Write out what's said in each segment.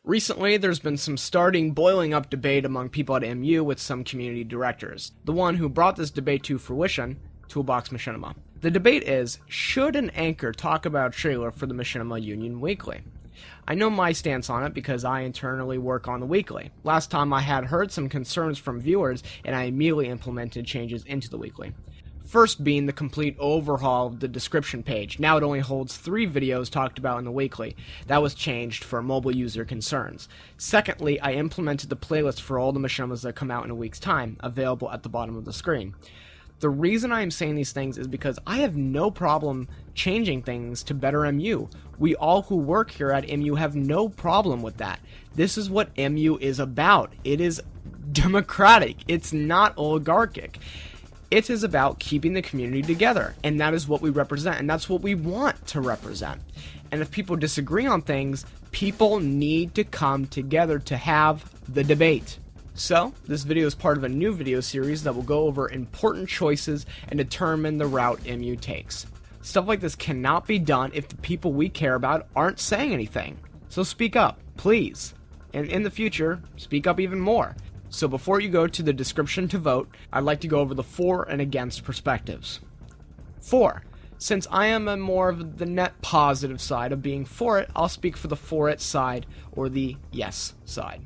Recently, there's been some boiling up debate among people at MU with some community directors. The one who brought this debate to fruition, Toolbox Machinima. The debate is, should an anchor talk about a trailer for the Machinima Union Weekly? I know my stance on it because I internally work on the weekly. Last time I had heard some concerns from viewers and I immediately implemented changes into the weekly. First being the complete overhaul of the description page. Now it only holds 3 videos talked about in the weekly. That was changed for mobile user concerns. Secondly, I implemented the playlist for all the Machinimas that come out in a week's time, available at the bottom of the screen. The reason I am saying these things is because I have no problem changing things to better MU. We all who work here at MU have no problem with that. This is what MU is about. It is democratic. It's not oligarchic. It is about keeping the community together, and that is what we represent, and that's what we want to represent. And if people disagree on things, people need to come together to have the debate. So, this video is part of a new video series that will go over important choices and determine the route MU takes. Stuff like this cannot be done if the people we care about aren't saying anything. So speak up, please. And in the future, speak up even more. So before you go to the description to vote, I'd like to go over the for and against perspectives. For. Since I am a more of the net positive side of being for it, I'll speak for the for it side, or the yes side.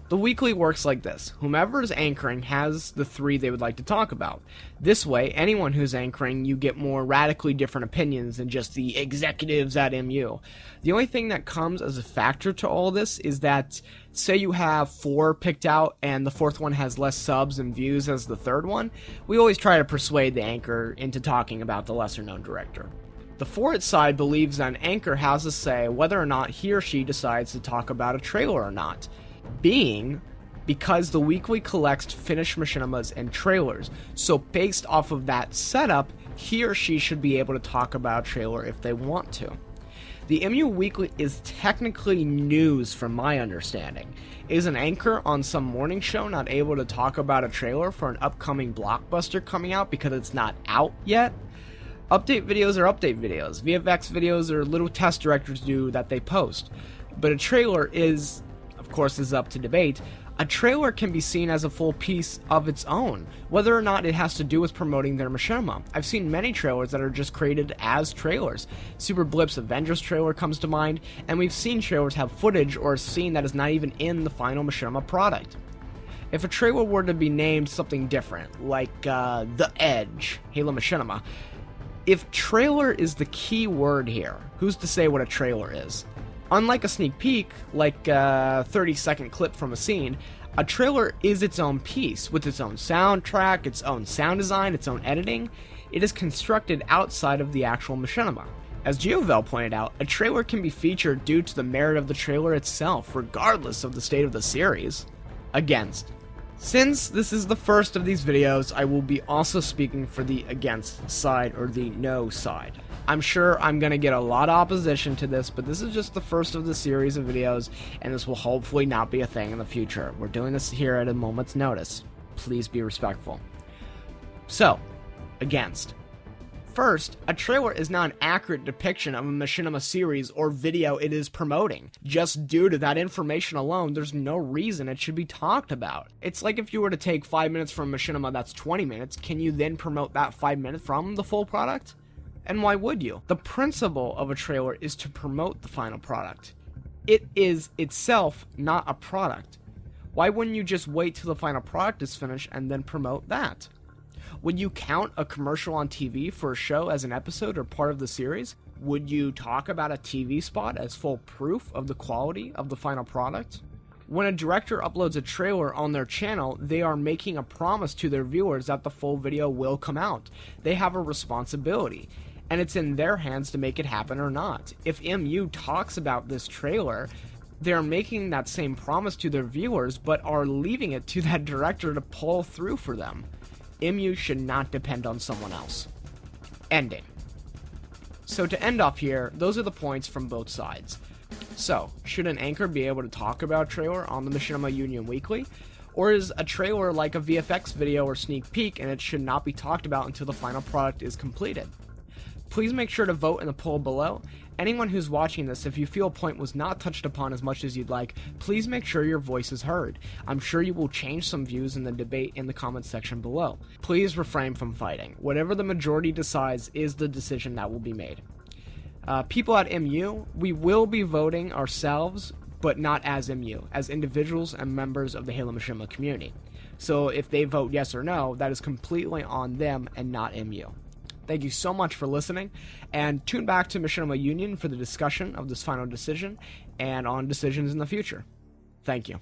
The weekly works like this. Whomever is anchoring has the 3 they would like to talk about. This way, anyone who's anchoring, you get more radically different opinions than just the executives at MU. The only thing that comes as a factor to all this is that, say you have 4 picked out and the 4th one has less subs and views as the 3rd one, we always try to persuade the anchor into talking about the lesser known director. The for it side believes that an anchor has to say whether or not he or she decides to talk about a trailer or not. Because the weekly collects finished machinimas and trailers, so based off of that setup, he or she should be able to talk about a trailer if they want to. The MU Weekly is technically news from my understanding. Is an anchor on some morning show not able to talk about a trailer for an upcoming blockbuster coming out because it's not out yet? Update videos are update videos. VFX videos are little test directors do that they post. But a trailer is, of course, is up to debate. A trailer can be seen as a full piece of its own, whether or not it has to do with promoting their machinima. I've seen many trailers that are just created as trailers. Super Blip's Avengers trailer comes to mind, and we've seen trailers have footage or a scene that is not even in the final machinima product. If a trailer were to be named something different, like The Edge, Halo Machinima, if trailer is the key word here, who's to say what a trailer is? Unlike a sneak peek, like a 30-second clip from a scene, a trailer is its own piece, with its own soundtrack, its own sound design, its own editing. It is constructed outside of the actual machinima. As GeoVel pointed out, a trailer can be featured due to the merit of the trailer itself, regardless of the state of the series. Against. Since this is the first of these videos, I will be also speaking for the against side, or the no side. I'm sure I'm going to get a lot of opposition to this, but this is just the first of the series of videos, and this will hopefully not be a thing in the future. We're doing this here at a moment's notice. Please be respectful. So, against. First, a trailer is not an accurate depiction of a machinima series or video it is promoting. Just due to that information alone, there's no reason it should be talked about. It's like if you were to take 5 minutes from a machinima that's 20 minutes, can you then promote that 5 minutes from the full product? And why would you? The principle of a trailer is to promote the final product. It is itself not a product. Why wouldn't you just wait till the final product is finished and then promote that? Would you count a commercial on TV for a show as an episode or part of the series? Would you talk about a TV spot as full proof of the quality of the final product? When a director uploads a trailer on their channel, they are making a promise to their viewers that the full video will come out. They have a responsibility, and it's in their hands to make it happen or not. If MU talks about this trailer, they're making that same promise to their viewers, but are leaving it to that director to pull through for them. MU should not depend on someone else. Ending. So to end off here, those are the points from both sides. So, should an anchor be able to talk about a trailer on the Machinima Union Weekly? Or is a trailer like a VFX video or sneak peek and it should not be talked about until the final product is completed? Please make sure to vote in the poll below, Anyone who's watching this, if you feel a point was not touched upon as much as you'd like, please make sure your voice is heard. I'm sure you will change some views in the debate in the comments section below. Please refrain from fighting. Whatever the majority decides is the decision that will be made. People at MU, we will be voting ourselves, but not as MU, as individuals and members of the Halo Machinima community. So if they vote yes or no, that is completely on them and not MU. Thank you so much for listening, and tune back to Machinima Union for the discussion of this final decision and on decisions in the future. Thank you.